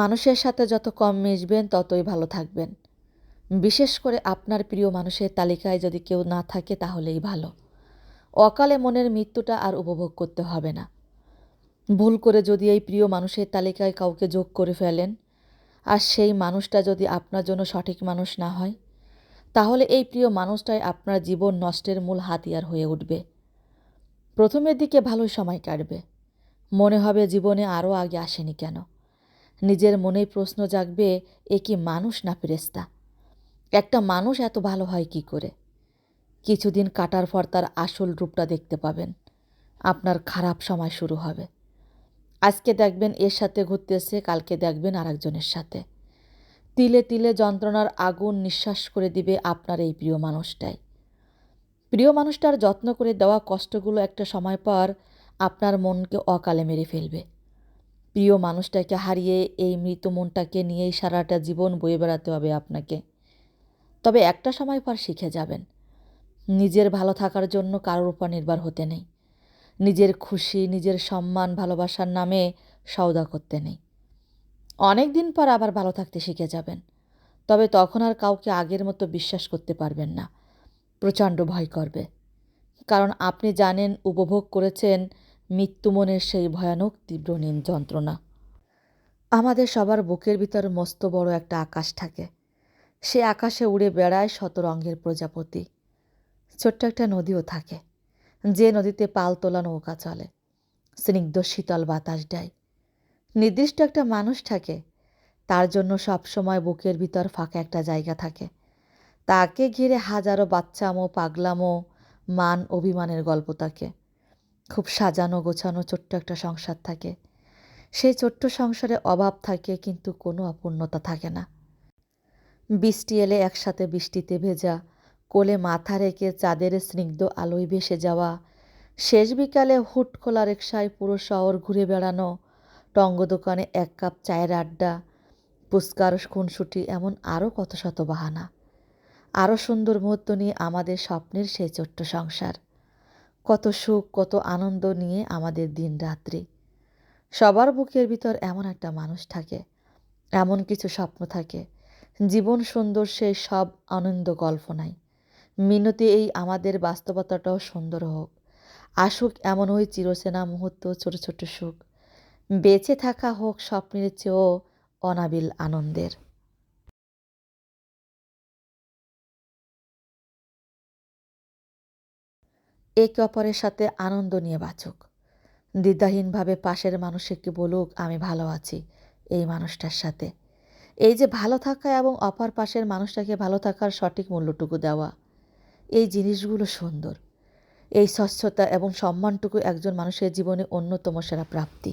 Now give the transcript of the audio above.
মানুষের সাথে যত কম মিশবেন ততই ভালো থাকবেন। বিশেষ করে আপনার প্রিয় মানুষের তালিকায় যদি কেউ না থাকে তাহলেই ভালো। অকালে মনের মৃত্যুটা আর উপভোগ করতে হবে না। ভুল করে যদি এই প্রিয় মানুষের তালিকায় কাউকে যোগ করে ফেলেন আর সেই মানুষটা যদি আপনার জন্য সঠিক মানুষ না হয়, তাহলে এই প্রিয় মানুষটাই আপনার জীবন নষ্টের মূল হাতিয়ার হয়ে উঠবে। প্রথমের দিকে ভালোই সময় কাটবে, মনে হবে জীবনে আরও আগে আসেনি কেন। নিজের মনেই প্রশ্ন জাগবে, এ কি মানুষ না ফেরেশতা? একটা মানুষ এত ভালো হয় কি করে? কিছুদিন কাটার পর তার আসল রূপটা দেখতে পাবেন। আপনার খারাপ সময় শুরু হবে। আজকে দেখবেন এর সাথে ঘুরতেছে, কালকে দেখবেন আরেকজনের সাথে। তিলে তিলে যন্ত্রণার আগুন নিঃশ্বাস করে দিবে আপনার এই প্রিয় মানুষটাই। প্রিয় মানুষটার যত্ন করে দেওয়া কষ্টগুলো একটা সময় পর আপনার মনকে অকালে মেরে ফেলবে। প্রিয় মানুষটাকে হারিয়ে এই মৃত মনটাকে নিয়েই সারাটা জীবন বয়ে বেড়াতে হবে আপনাকে। তবে একটা সময় পর শিখে যাবেন, নিজের ভালো থাকার জন্য কারোর উপর নির্ভর হতে নেই। নিজের খুশি, নিজের সম্মান, ভালোবাসার নামে সওদা করতে নেই। অনেক দিন পর আবার ভালো থাকতে শিখে যাবেন। তবে তখন আর কাউকে আগের মতো বিশ্বাস করতে পারবেন না। প্রচণ্ড ভয় করবে। কারণ আপনি জানেন, উপভোগ করেছেন মৃত্যু মনের সেই ভয়ানক তীব্র যন্ত্রণা। আমাদের সবার বুকের ভিতর মস্ত বড় একটা আকাশ থাকে। সে আকাশে উড়ে বেড়ায় শত রঙের প্রজাপতি। ছোট্ট একটা নদীও থাকে, যে নদীতে পাল তোলা নৌকা চলে, স্নিগ্ধ শীতল বাতাস দেয়। নির্দিষ্ট একটা মানুষ থাকে, তার জন্য সবসময় বুকের ভিতর ফাঁকা একটা জায়গা থাকে। তাকে ঘিরে হাজারো বাচ্চামো, পাগলামো, মান অভিমানের গল্প থাকে। খুব সাজানো গোছানো ছোট্ট একটা সংসার থাকে। সেই ছোট্ট সংসারে অভাব থাকে, কিন্তু কোনো অপূর্ণতা থাকে না। বৃষ্টি এলে একসাথে বৃষ্টিতে ভেজা, কোলে মাথা রেখে চাঁদের স্নিগ্ধ আলোয় ভেসে যাওয়া, শেষ বিকালে হুট খোলা রিকশায় পুরো শহর ঘুরে বেড়ানো, টঙ্গ দোকানে এক কাপ চায়ের আড্ডা, পুচকার খুনসুটি, এমন আরও কত শত বাহানা। আরও সুন্দর মুহূর্ত নিয়ে আমাদের স্বপ্নের সেই ছোট্ট সংসার। কত সুখ, কত আনন্দ নিয়ে আমাদের দিন রাত্রি। সবার বুকের ভিতর এমন একটা মানুষ থাকে, এমন কিছু স্বপ্ন থাকে। জীবন সুন্দর সেই সব আনন্দ কল্পনায়। মিনতি এই আমাদের বাস্তবতাটাও সুন্দর হোক। আসুক এমন ওই চিরচেনা মুহূর্ত, ছোট ছোট সুখ। বেঁচে থাকা হোক স্বপ্নের চেয়েও অনাবিল আনন্দের। একে অপরের সাথে আনন্দ নিয়ে বাঁচুক। দ্বিধাহীনভাবে পাশের মানুষকে বলুক, আমি ভালো আছি এই মানুষটার সাথে। এই যে ভালো থাকা এবং অপর পাশের মানুষটাকে ভালো থাকার সঠিক মূল্যটুকু দেওয়া, এই জিনিসগুলো সুন্দর। এই স্বচ্ছতা এবং সম্মানটুকু একজন মানুষের জীবনে অন্যতম সেরা প্রাপ্তি।